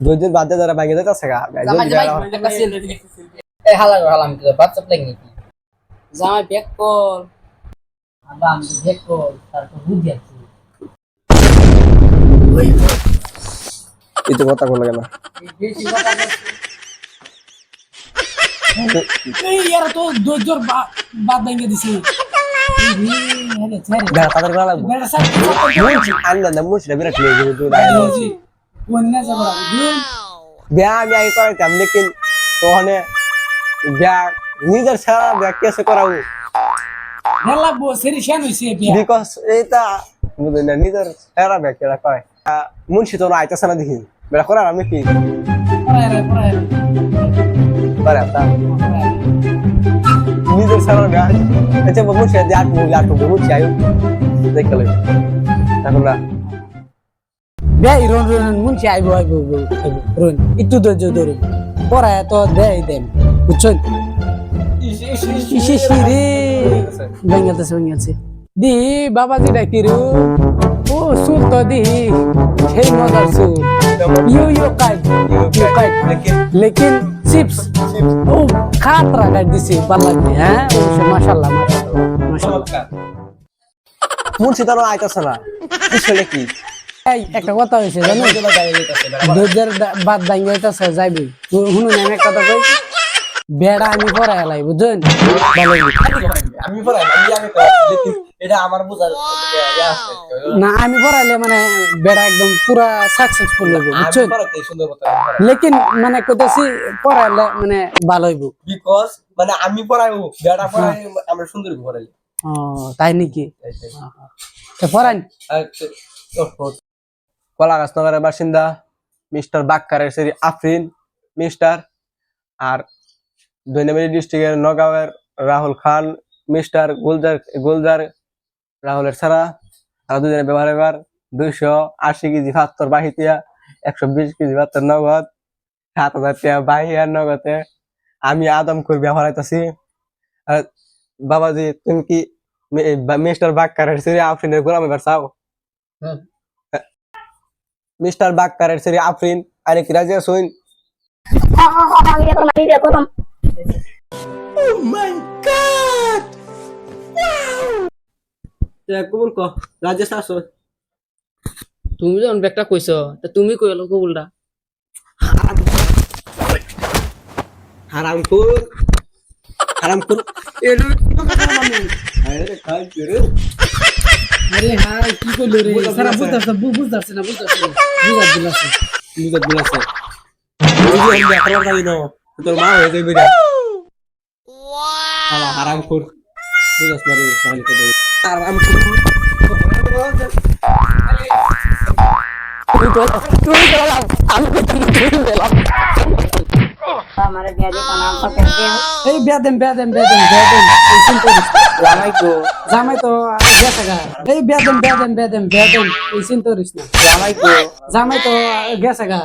দুই বাদে যারা ভাঙে যাইতাছে গা এই হালাম কি বাচ্চা প্লেং নাকি জামাই ব্যাক কল আবার আমি ব্যাক কল তারপর বুঝি আছে এটা কথা বলা গেল বেশি কথা এই यार তো দুজোর বাদ ভেঙে দিছি বেড়া তাদের গলা লাগবে বেড়া সব আন্না না মুছরা বিরাট নিয়ে যাবে তুই জি কোন্না যাবো দিন বিয়া আমি আগে করাইতাম লেকিন ওখানে বিয়া নিজের সারা বিয়া কেসে করাবো নেলা বো সেরিশান হইছে বিয়া বিকজ এটা বুঝলেন না নিজের সারা বিয়া কেরা করে মুন্সি তো আইতাছে না দেখি বেড়া করার আমি কি করে তা নিজের সারা বিয়া আচ্ছা মুন্সি দিয়ে আট মুন্সি আয়ো দেখলে এখন না বে ইরন মুনছি আইবো রন একটু ধরে পড়া তো দেই দেন বুঝছেন ইসি রে ভেঙেছে দি বাবাজি ডাকি রে ও সুর তো দি সেই মজার সুর ইউ কাট লেকিন চিপস ও খাতরা কাট দিছি পাল্লা হ্যাঁ মাশাআল্লাহ মুন্সি তো আইতাছে না আসলে কি এই একটা কথা হইছে জানো দুধের বাদ দাইয়াইতাছে যাইবি শুনুন আমি একটা কথা কই বেড়া আমি পড়ায় লাই বুঝছেন আমি পড়াই আমি এটা আমার বুঝার না আমি পড়াইলে মানে বেড়া একদম পুরা সাকসেসফুল হইব বুঝছেন সুন্দর কথা লেকিন মানে কইতাছি পড়াইলে মানে ভালো হইব বিকজ মানে আমি পড়াইবো বেড়া পড়াই আমরা সুন্দর পড়াই ও তাই নাকি তো পড়ান কলাগাছনগরের বাসিন্দা মিস্টার বাক্কারের সেরি আফরিন মিস্টার আর দৈনাবাড়ি ডিস্ট্রিক্টের নগাঁওয়ের রাহুল খান মিস্টার গুলজার রাহুলের ছাড়া আর দুজনের ব্যবহার 280 কেজি ভাত্তর বাহিতিয়া 120 কেজি ভাত্তর নগদ 7,000 টাকা বাহিয়ার নগদে আমি আদমকুর ব্যবহার হইতাছি বাবাজি তুমি কি মিস্টার বাক্কারের সেরি আফরিনের গোলাম এবার চাও মিস্টার বাক্কারের সেরি আফরিন আরে কি রাজি আছেন Oh my god! Wow! কবুল কো রাজেশ আসো তুমি যখন ব্যাগটা কইছো তা তুমি কইলো কবুলটা হারামখোর এর আরে খাই রে আরে হাই কি কইলো রে সারা বুঝতাছ না বুঝার দিলাছে বুঝি আমি দেখলাম তাই না তোর মা হয়ে যাবে রে ওয়াও হারামখোর বুঝাস না রে খালি কই হারামখোর তুই বল আমি কইতাম हमारे ब्याजे का नाम तो कहते हैं এই বেদেন জামাই তো গেছে গা এই বেদেন এই চিন্তা করিস না জামাই তো গেছে গা